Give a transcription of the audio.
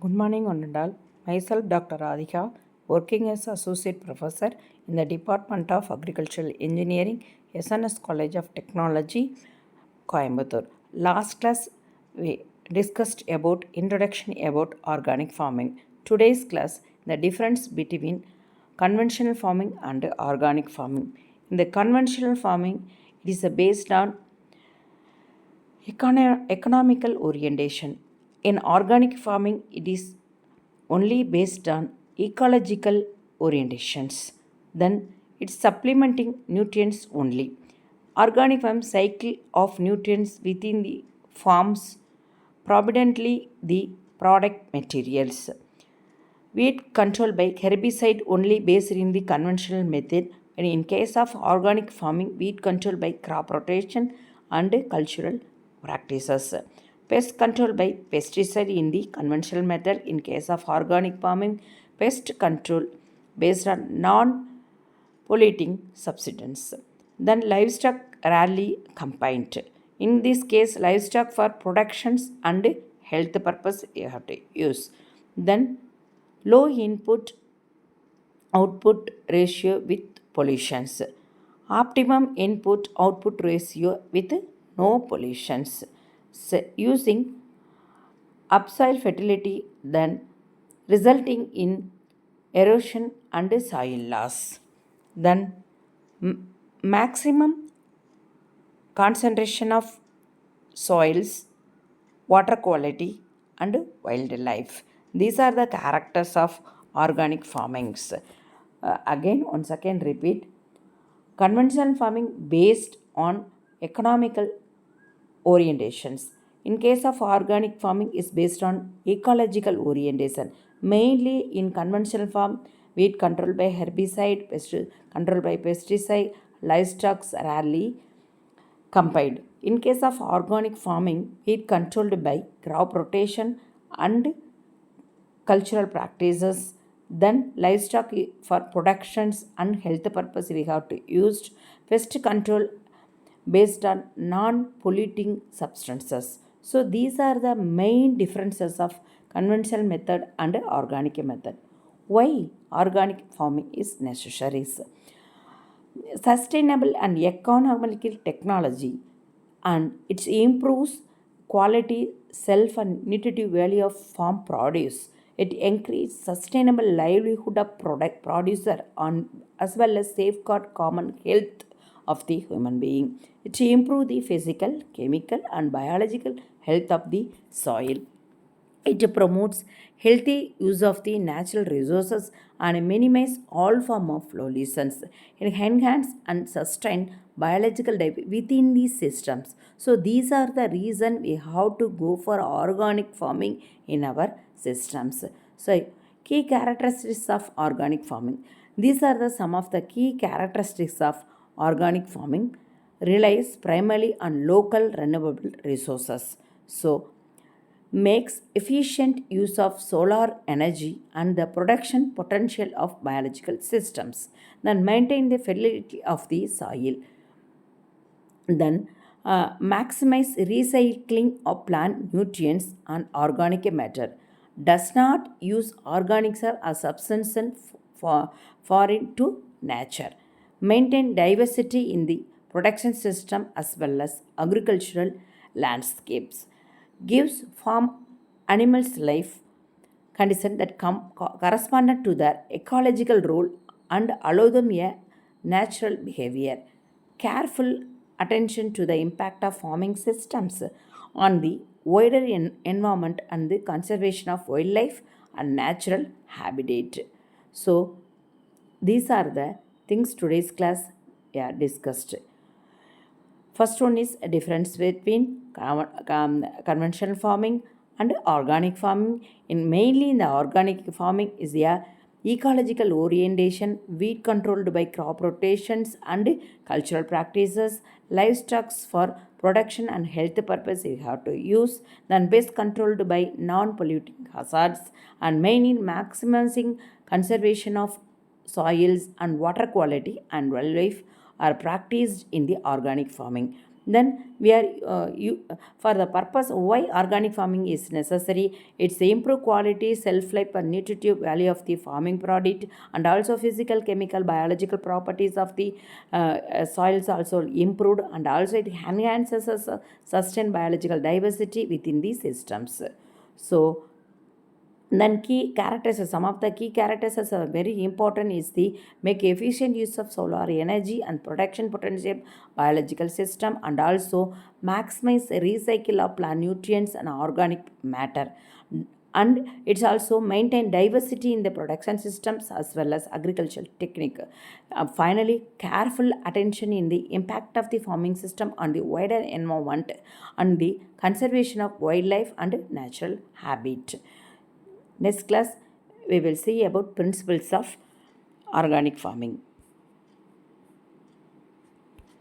Good morning, Onandal. Myself, Dr. Radhika, working as Associate Professor in the Department of Agricultural Engineering, SNS College of Technology, Coimbatore. Last class, we discussed about introduction about organic farming. Today's class, the difference between conventional farming and organic farming. In the conventional farming, it is based on economical orientation. In organic farming, it is only based on ecological orientations. Then it's supplementing nutrients only. Organic farm cycle of nutrients within the farms, predominantly the product materials. Weed control by herbicide only based in the conventional method, and in case of organic farming, weed control by crop rotation and cultural practices. Pest control by pesticide in the conventional method. In case of organic farming, pest control based on non-polluting substance. Then livestock rarely combined. In this case, livestock for productions and health purpose you have to use. Then low input output ratio with pollutions, optimum input output ratio with no pollutions. So, using upsoil fertility then resulting in erosion and soil loss. Then maximum concentration of soils, water quality, and wildlife. These are the characters of organic farmings. Once again, repeat. Conventional farming based on economical orientations. In case of organic farming is based on ecological orientation. Mainly in conventional farm, weed control by herbicide, pest control by pesticide, livestock rarely combined. In case of organic farming, it controlled by crop rotation and cultural practices. Then livestock for productions and health purpose we have to use pest control based on non-polluting substances. So these are the main differences of conventional method and organic method. Why organic farming is necessary? Sustainable and economical technology, and it improves quality, self and nutritive value of farm produce. It increases sustainable livelihood of product producer on as well as safeguard common health of the human being. It improve the physical, chemical and biological health of the soil. It promotes healthy use of the natural resources and minimize all form of pollutions. It enhance and sustain biological diversity within these systems. So these are the reason we have to go for organic farming in our systems. So key characteristics of organic farming. These are the some of the key characteristics of organic farming relies primarily on local renewable resources. So makes efficient use of solar energy and the production potential of biological systems, then maintain the fertility of the soil, then maximize recycling of plant nutrients and organic matter, does not use organics as a substance for foreign to nature, maintain diversity in the production system as well as agricultural landscapes, gives farm animals life condition that corresponded to their ecological role and allow them a natural behavior. Careful attention to the impact of farming systems on the wider environment and the conservation of wildlife and natural habitat. So, these are the things today's class discussed. First one is a difference between conventional farming and organic farming. In mainly in the organic farming is a ecological orientation, weed controlled by crop rotations and cultural practices, livestock for production and health purpose we have to use, then pest controlled by non-polluting hazards, and mainly maximizing conservation of soils and water quality and wildlife are practiced in the organic farming. Then we are for the purpose why organic farming is necessary. It's improve quality, self life and nutritive value of the farming product, and also physical, chemical, biological properties of the soils also improved, and also it enhances sustain biological diversity within the systems. So then key characters, some of the key characters are very important is the make efficient use of solar energy and production potential biological system, and also maximize recycle of plant nutrients and organic matter. And it's also maintain diversity in the production systems as well as agricultural technique. Finally, careful attention in the impact of the farming system on the wider environment and the conservation of wildlife and natural habit. Next class, we will see about principles of organic farming.